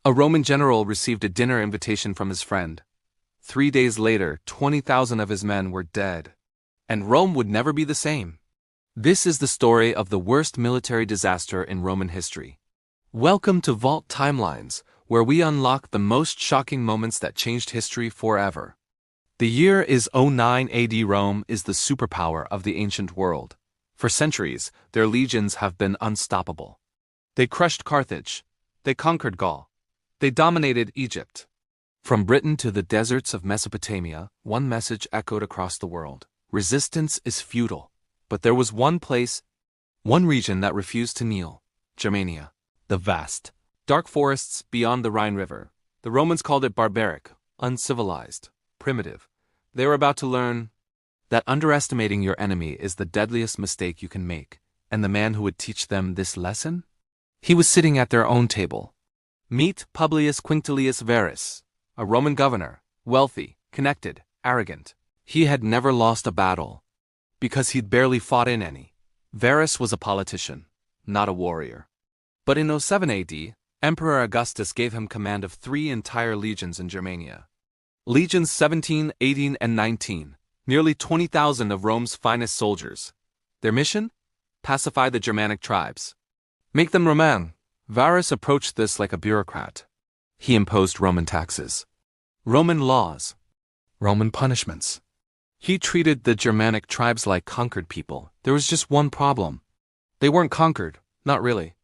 A Roman general received a dinner invitation from his friend. 3 days later, 20,000 of his men were dead. And Rome would never be the same. This is the story of the worst military disaster in Roman history. Welcome to Vault Timelines, where we unlock the most shocking moments that changed history forever. The year is 09 AD. Rome is the superpower of the ancient world. For centuries, their legions have been unstoppable. They crushed Carthage. They conquered Gaul. They dominated Egypt. From Britain to the deserts of Mesopotamia, one message echoed across the world. Resistance is futile. But there was one place, one region that refused to kneel. Germania. The vast, dark forests beyond the Rhine River. The Romans called it barbaric, uncivilized, primitive. They were about to learn that underestimating your enemy is the deadliest mistake you can make. And the man who would teach them this lesson? He was sitting at their own table. Meet Publius Quinctilius Varus, a Roman governor, wealthy, connected, arrogant. He had never lost a battle, because he'd barely fought in any. Varus was a politician, not a warrior. But in 07 AD, Emperor Augustus gave him command of 3 entire legions in Germania. Legions 17, 18, and 19, nearly 20,000 of Rome's finest soldiers. Their mission? Pacify the Germanic tribes. Make them Roman. Varus approached this like a bureaucrat. He imposed Roman taxes, Roman laws, Roman punishments. He treated the Germanic tribes like conquered people. There was just one problem. They weren't conquered, not really.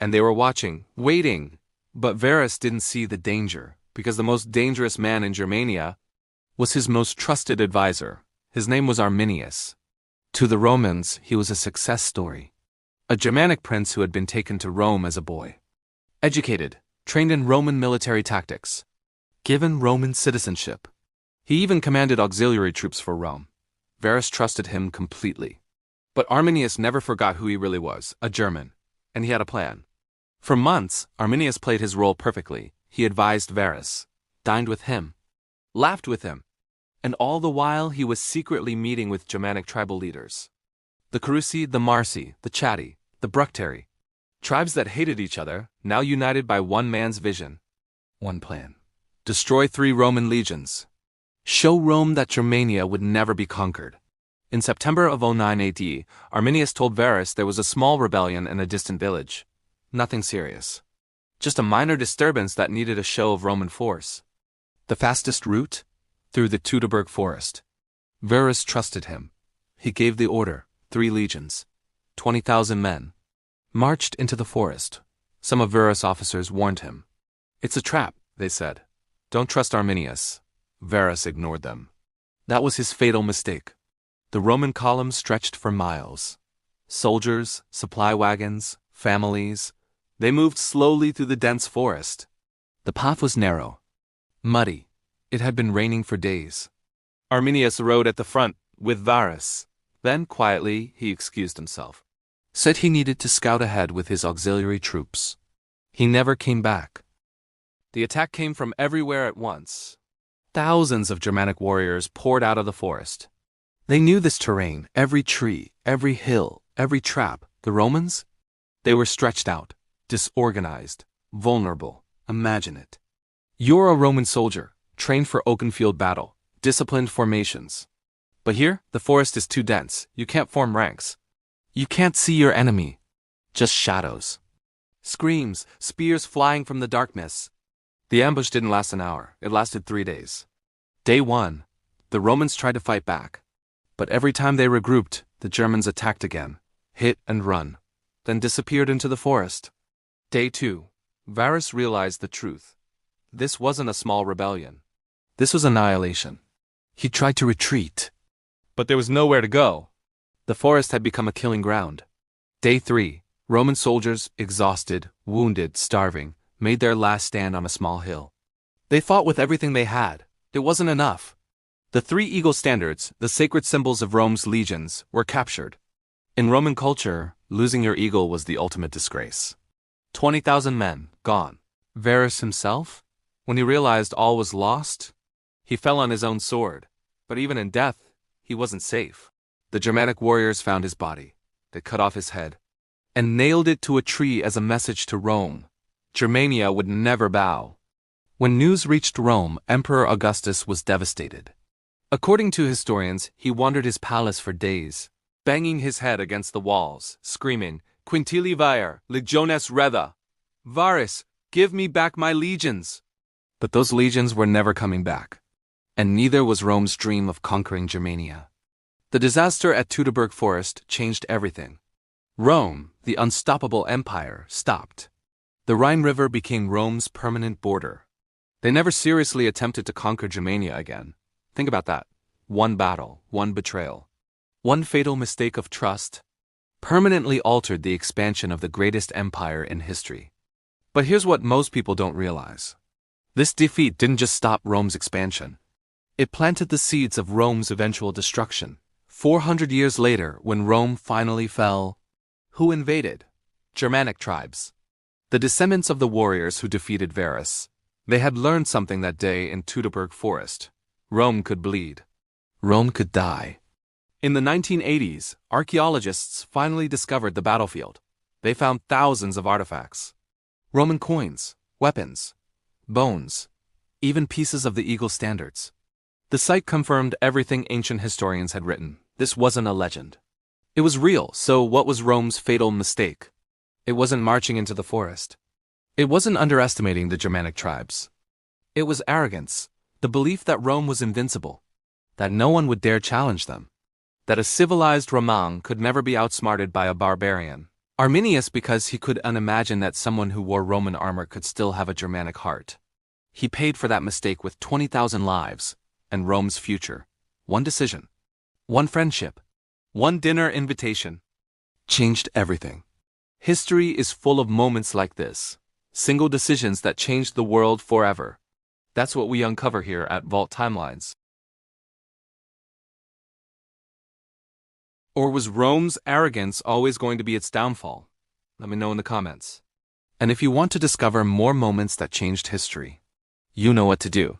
And they were watching, waiting. But Varus didn't see the danger, because the most dangerous man in Germania was his most trusted advisor. His name was Arminius. To the Romans, he was a success story. A Germanic prince who had been taken to Rome as a boy. Educated, trained in Roman military tactics. Given Roman citizenship. He even commanded auxiliary troops for Rome. Varus trusted him completely. But Arminius never forgot who he really was, a German. And he had a plan. For months, Arminius played his role perfectly. He advised Varus, dined with him, laughed with him. And all the while he was secretly meeting with Germanic tribal leaders. The Carusi, the Marsi, the Chatti, the Bructeri. Tribes that hated each other, now united by one man's vision. One plan. Destroy 3 Roman legions. Show Rome that Germania would never be conquered. In September of 09 AD, Arminius told Varus there was a small rebellion in a distant village. Nothing serious. Just a minor disturbance that needed a show of Roman force. The fastest route? Through the Teutoburg forest. Varus trusted him. He gave the order. 3 legions, 20,000 men, marched into the forest. Some of Varus' officers warned him. It's a trap, they said. Don't trust Arminius. Varus ignored them. That was his fatal mistake. The Roman column stretched for miles. Soldiers, supply wagons, families. They moved slowly through the dense forest. The path was narrow, muddy. It had been raining for days. Arminius rode at the front with Varus. Then, quietly, he excused himself. Said he needed to scout ahead with his auxiliary troops. He never came back. The attack came from everywhere at once. Thousands of Germanic warriors poured out of the forest. They knew this terrain, every tree, every hill, every trap. The Romans? They were stretched out, disorganized, vulnerable. Imagine it. You're a Roman soldier, trained for open field battle, disciplined formations. But here, the forest is too dense. You can't form ranks. You can't see your enemy. Just shadows. Screams, spears flying from the darkness. The ambush didn't last an hour. It lasted 3 days. Day 1, the Romans tried to fight back. But every time they regrouped, the Germans attacked again, hit and run, then disappeared into the forest. Day 2, Varus realized the truth. This wasn't a small rebellion. This was annihilation. He tried to retreat. But there was nowhere to go. The forest had become a killing ground. Day 3, Roman soldiers, exhausted, wounded, starving, made their last stand on a small hill. They fought with everything they had. It wasn't enough. The 3 eagle standards, the sacred symbols of Rome's legions, were captured. In Roman culture, losing your eagle was the ultimate disgrace. 20,000 men, gone. Varus himself? When he realized all was lost, he fell on his own sword. But even in death, he wasn't safe. The Germanic warriors found his body. They cut off his head and nailed it to a tree as a message to Rome. Germania would never bow. When news reached Rome, Emperor Augustus was devastated. According to historians, he wandered his palace for days, banging his head against the walls, screaming, Quintili vir, legiones retha! Varus, give me back my legions! But those legions were never coming back. And neither was Rome's dream of conquering Germania. The disaster at Teutoburg Forest changed everything. Rome, the unstoppable empire, stopped. The Rhine River became Rome's permanent border. They never seriously attempted to conquer Germania again. Think about that. One battle, one betrayal, one fatal mistake of trust permanently altered the expansion of the greatest empire in history. But here's what most people don't realize. This defeat didn't just stop Rome's expansion. It planted the seeds of Rome's eventual destruction. 400 years later, when Rome finally fell, who invaded? Germanic tribes. The descendants of the warriors who defeated Varus. They had learned something that day in Teutoburg Forest. Rome could bleed. Rome could die. In the 1980s, archaeologists finally discovered the battlefield. They found thousands of artifacts. Roman coins, weapons, bones, even pieces of the eagle standards. The site confirmed everything ancient historians had written. This wasn't a legend. It was real, so what was Rome's fatal mistake? It wasn't marching into the forest. It wasn't underestimating the Germanic tribes. It was arrogance, the belief that Rome was invincible, that no one would dare challenge them, that a civilized Roman could never be outsmarted by a barbarian. Arminius, because he could unimagine that someone who wore Roman armor could still have a Germanic heart. He paid for that mistake with 20,000 lives and Rome's future. One decision, one friendship, one dinner invitation changed everything. History is full of moments like this, single decisions that changed the world forever. That's what we uncover here at Vault Timelines. Or was Rome's arrogance always going to be its downfall? Let me know in the comments. And if you want to discover more moments that changed history, you know what to do.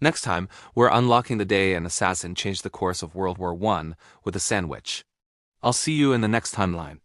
Next time, we're unlocking the day an assassin changed the course of World War I with a sandwich. I'll see you in the next timeline.